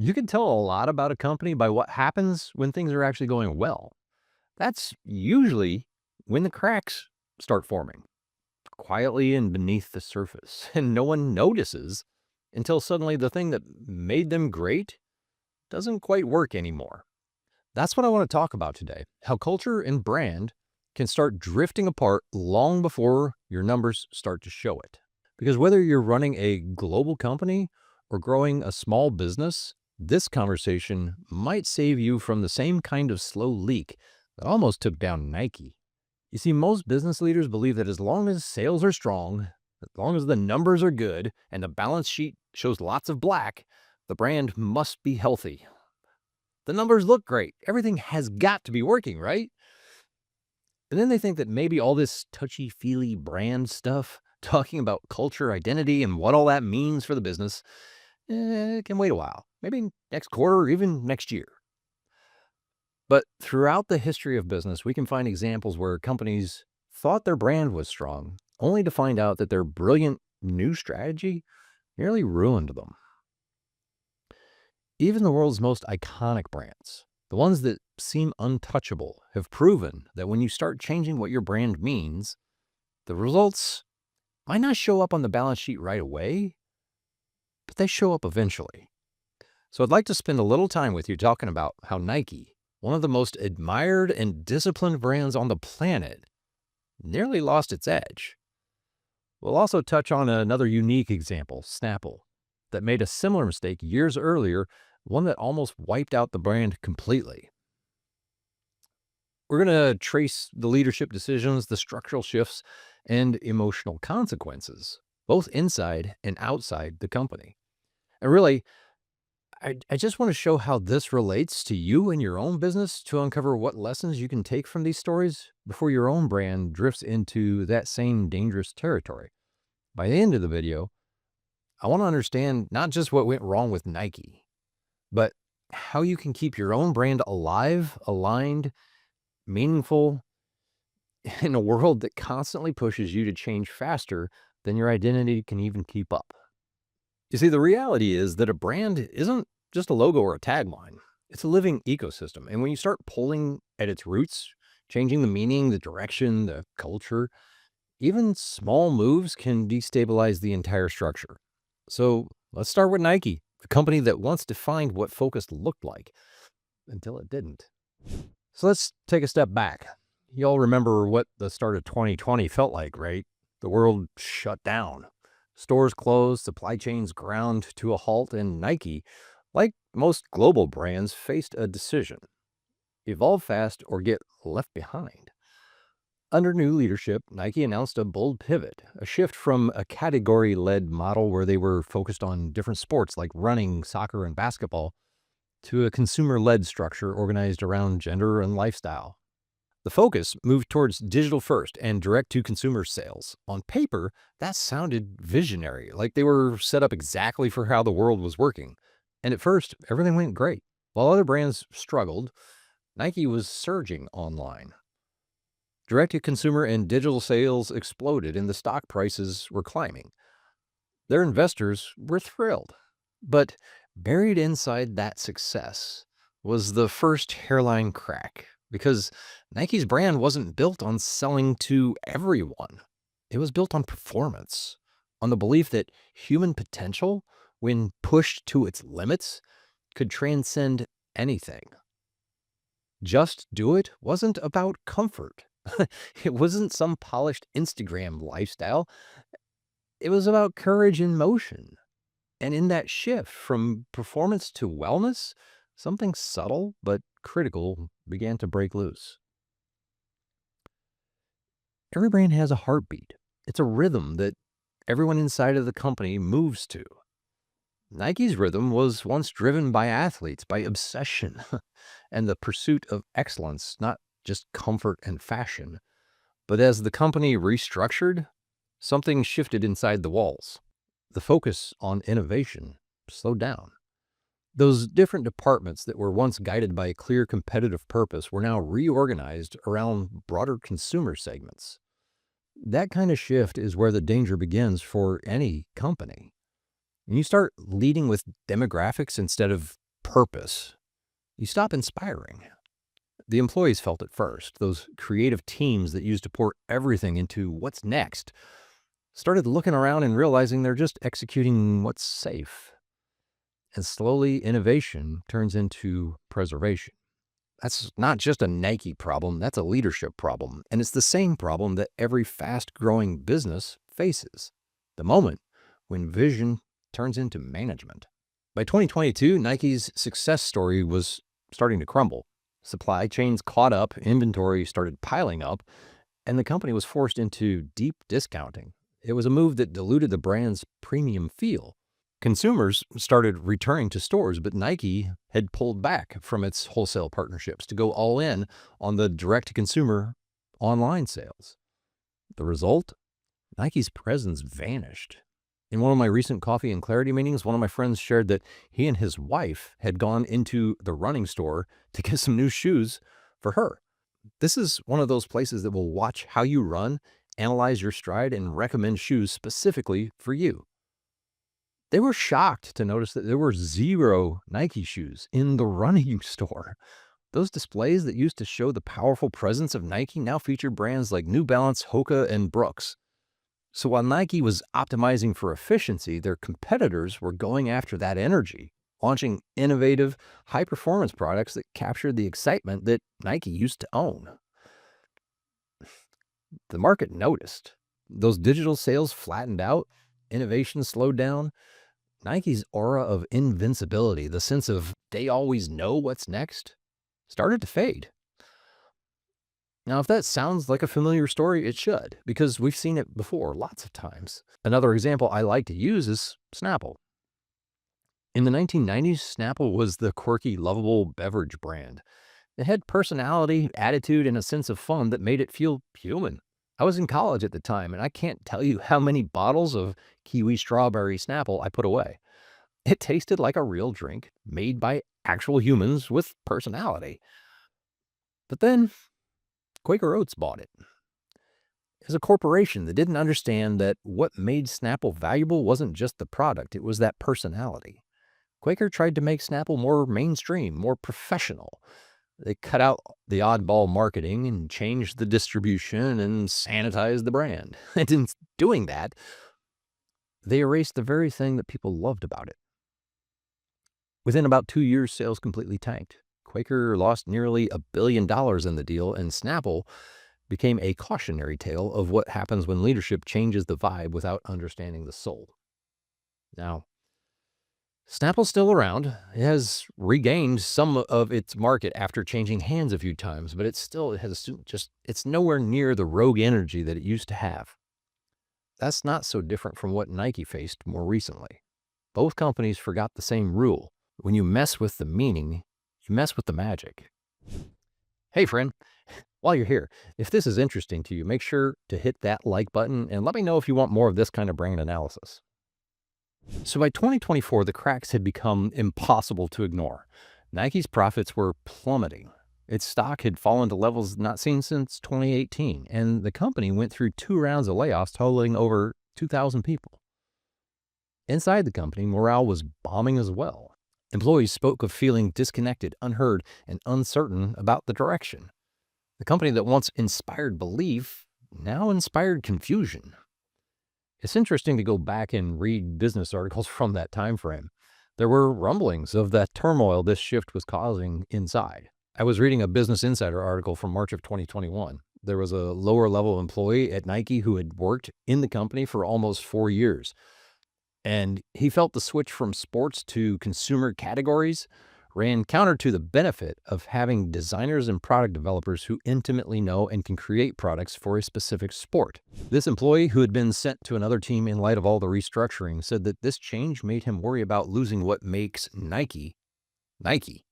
You can tell a lot about a company by what happens when things are actually going well. That's usually when the cracks start forming quietly and beneath the surface, and no one notices until suddenly the thing that made them great doesn't quite work anymore. That's what I want to talk about today, how culture and brand can start drifting apart long before your numbers start to show it. Because whether you're running a global company or growing a small business, this conversation might save you from the same kind of slow leak that almost took down Nike. You see, most business leaders believe that as long as sales are strong, as long as the numbers are good, and the balance sheet shows lots of black, the brand must be healthy. The numbers look great. Everything has got to be working, right? And then they think that maybe all this touchy-feely brand stuff, talking about culture, identity, and what all that means for the business, can wait a while. Maybe next quarter or even next year. But throughout the history of business, we can find examples where companies thought their brand was strong, only to find out that their brilliant new strategy nearly ruined them. Even the world's most iconic brands, the ones that seem untouchable, have proven that when you start changing what your brand means, the results might not show up on the balance sheet right away, but they show up eventually. So I'd like to spend a little time with you talking about how Nike, one of the most admired and disciplined brands on the planet, nearly lost its edge. We'll also touch on another unique example, Snapple, that made a similar mistake years earlier, one that almost wiped out the brand completely. We're going to trace the leadership decisions, the structural shifts, and emotional consequences, both inside and outside the company. And really, I just want to show how this relates to you and your own business to uncover what lessons you can take from these stories before your own brand drifts into that same dangerous territory. By the end of the video, I want to understand not just what went wrong with Nike, but how you can keep your own brand alive, aligned, meaningful in a world that constantly pushes you to change faster than your identity can even keep up. You see, the reality is that a brand isn't just a logo or a tagline. It's a living ecosystem. And when you start pulling at its roots, changing the meaning, the direction, the culture, even small moves can destabilize the entire structure. So let's start with Nike, the company that once defined what focus looked like until it didn't. So let's take a step back. You all remember what the start of 2020 felt like, right? The world shut down. Stores closed, supply chains ground to a halt, and Nike, like most global brands, faced a decision: evolve fast or get left behind. Under new leadership, Nike announced a bold pivot, a shift from a category-led model where they were focused on different sports like running, soccer, and basketball, to a consumer-led structure organized around gender and lifestyle. The focus moved towards digital first and direct-to-consumer sales. On paper, that sounded visionary, like they were set up exactly for how the world was working. And at first, everything went great. While other brands struggled, Nike was surging online. Direct-to-consumer and digital sales exploded and the stock prices were climbing. Their investors were thrilled. But buried inside that success was the first hairline crack, because Nike's brand wasn't built on selling to everyone. It was built on performance, on the belief that human potential, when pushed to its limits, could transcend anything. Just Do It wasn't about comfort. It wasn't some polished Instagram lifestyle. It was about courage in motion. And in that shift from performance to wellness, something subtle but critical began to break loose. Every brand has a heartbeat. It's a rhythm that everyone inside of the company moves to. Nike's rhythm was once driven by athletes, by obsession, and the pursuit of excellence, not just comfort and fashion. But as the company restructured, something shifted inside the walls. The focus on innovation slowed down. Those different departments that were once guided by a clear competitive purpose were now reorganized around broader consumer segments. That kind of shift is where the danger begins for any company. When you start leading with demographics instead of purpose, you stop inspiring. The employees felt it first. Those creative teams that used to pour everything into what's next started looking around and realizing they're just executing what's safe. And slowly, innovation turns into preservation. That's not just a Nike problem, that's a leadership problem. And it's the same problem that every fast growing business faces. The moment when vision turns into management. By 2022, Nike's success story was starting to crumble. Supply chains caught up, inventory started piling up, and the company was forced into deep discounting. It was a move that diluted the brand's premium feel. Consumers started returning to stores, but Nike had pulled back from its wholesale partnerships to go all in on the direct-to-consumer online sales. The result? Nike's presence vanished. In one of my recent Coffee and Clarity meetings, one of my friends shared that he and his wife had gone into the running store to get some new shoes for her. This is one of those places that will watch how you run, analyze your stride, and recommend shoes specifically for you. They were shocked to notice that there were 0 Nike shoes in the running store. Those displays that used to show the powerful presence of Nike now feature brands like New Balance, Hoka, and Brooks. So while Nike was optimizing for efficiency, their competitors were going after that energy, launching innovative, high-performance products that captured the excitement that Nike used to own. The market noticed. Those digital sales flattened out, innovation slowed down. Nike's aura of invincibility, the sense of they always know what's next, started to fade. Now, if that sounds like a familiar story, it should, because we've seen it before lots of times. Another example I like to use is Snapple. In the 1990s, Snapple was the quirky, lovable beverage brand. It had personality, attitude, and a sense of fun that made it feel human. I was in college at the time, and I can't tell you how many bottles of kiwi strawberry Snapple I put away. It tasted like a real drink made by actual humans with personality. But then Quaker Oats bought it. It was a corporation that didn't understand that what made Snapple valuable wasn't just the product, it was that personality. Quaker tried to make Snapple more mainstream, more professional. They cut out the oddball marketing and changed the distribution and sanitized the brand. And in doing that, they erased the very thing that people loved about it. Within about 2 years, sales completely tanked. Quaker lost nearly $1 billion in the deal, and Snapple became a cautionary tale of what happens when leadership changes the vibe without understanding the soul. Now, Snapple's still around. It has regained some of its market after changing hands a few times, but it's nowhere near the rogue energy that it used to have. That's not so different from what Nike faced more recently. Both companies forgot the same rule. When you mess with the meaning, you mess with the magic. Hey friend, while you're here, if this is interesting to you, make sure to hit that like button and let me know if you want more of this kind of brand analysis. So by 2024, the cracks had become impossible to ignore. Nike's profits were plummeting. Its stock had fallen to levels not seen since 2018, and the company went through 2 rounds of layoffs totaling over 2,000 people. Inside the company, morale was bombing as well. Employees spoke of feeling disconnected, unheard, and uncertain about the direction. The company that once inspired belief now inspired confusion. It's interesting to go back and read business articles from that time frame. There were rumblings of that turmoil this shift was causing inside. I was reading a Business Insider article from March of 2021. There was a lower-level employee at Nike who had worked in the company for almost 4 years. And he felt the switch from sports to consumer categories ran counter to the benefit of having designers and product developers who intimately know and can create products for a specific sport. This employee, who had been sent to another team in light of all the restructuring, said that this change made him worry about losing what makes Nike, Nike.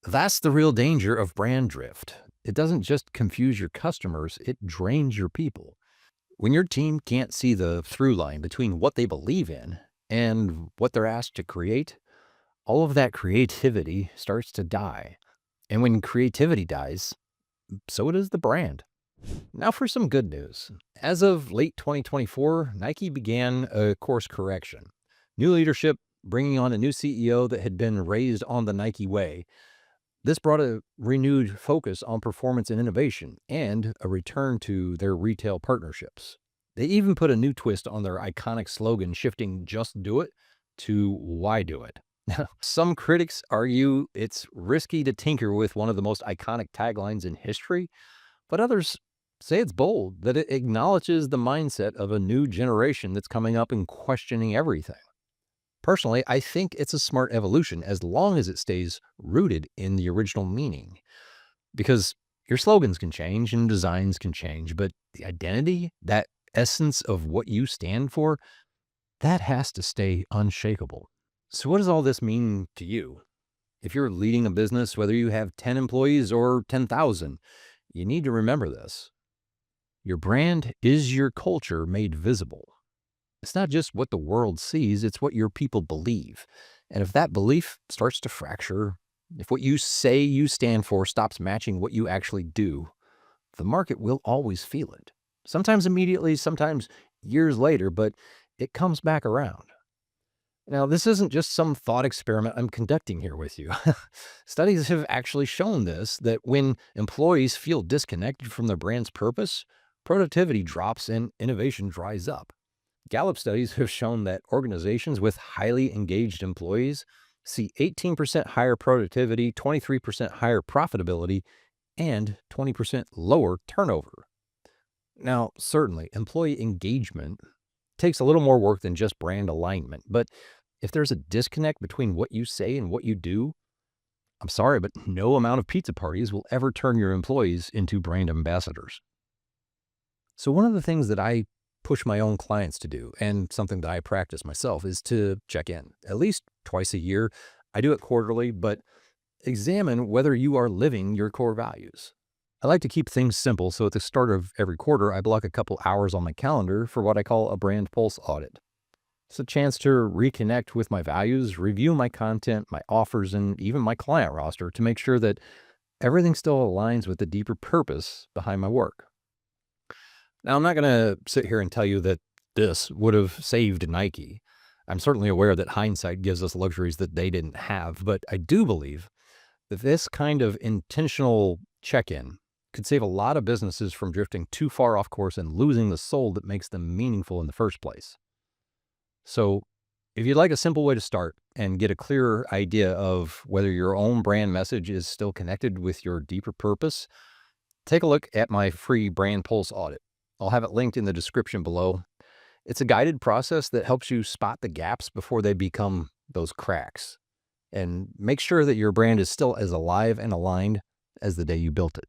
That's the real danger of brand drift. It doesn't just confuse your customers, it drains your people. When your team can't see the through line between what they believe in and what they're asked to create, all of that creativity starts to die. And when creativity dies, so does the brand. Now for some good news. As of late 2024, Nike began a course correction. New leadership, bringing on a new CEO that had been raised on the Nike way. This brought a renewed focus on performance and innovation and a return to their retail partnerships. They even put a new twist on their iconic slogan, shifting "Just Do It" to "Why Do It." Some critics argue it's risky to tinker with one of the most iconic taglines in history, but others say it's bold, that it acknowledges the mindset of a new generation that's coming up and questioning everything. Personally, I think it's a smart evolution as long as it stays rooted in the original meaning. Because your slogans can change and designs can change, but the identity, that essence of what you stand for, that has to stay unshakable. So, what does all this mean to you? If you're leading a business, whether you have 10 employees or 10,000, you need to remember this. Your brand is your culture made visible. It's not just what the world sees, it's what your people believe. And if that belief starts to fracture, if what you say you stand for stops matching what you actually do, the market will always feel it. Sometimes immediately, sometimes years later, but it comes back around. Now, this isn't just some thought experiment I'm conducting here with you. Studies have actually shown this, that when employees feel disconnected from their brand's purpose, productivity drops and innovation dries up. Gallup studies have shown that organizations with highly engaged employees see 18% higher productivity, 23% higher profitability, and 20% lower turnover. Now, certainly, employee engagement takes a little more work than just brand alignment, but if there's a disconnect between what you say and what you do, I'm sorry, but no amount of pizza parties will ever turn your employees into brand ambassadors. So, one of the things that I push my own clients to do, and something that I practice myself, is to check in at least twice a year. I do it quarterly, but examine whether you are living your core values. I like to keep things simple, so at the start of every quarter, I block a couple hours on my calendar for what I call a brand pulse audit. It's a chance to reconnect with my values, review my content, my offers, and even my client roster to make sure that everything still aligns with the deeper purpose behind my work. Now, I'm not going to sit here and tell you that this would have saved Nike. I'm certainly aware that hindsight gives us luxuries that they didn't have, but I do believe that this kind of intentional check in could save a lot of businesses from drifting too far off course and losing the soul that makes them meaningful in the first place. So, if you'd like a simple way to start and get a clearer idea of whether your own brand message is still connected with your deeper purpose, take a look at my free Brand Pulse audit. I'll have it linked in the description below. It's a guided process that helps you spot the gaps before they become those cracks and make sure that your brand is still as alive and aligned as the day you built it.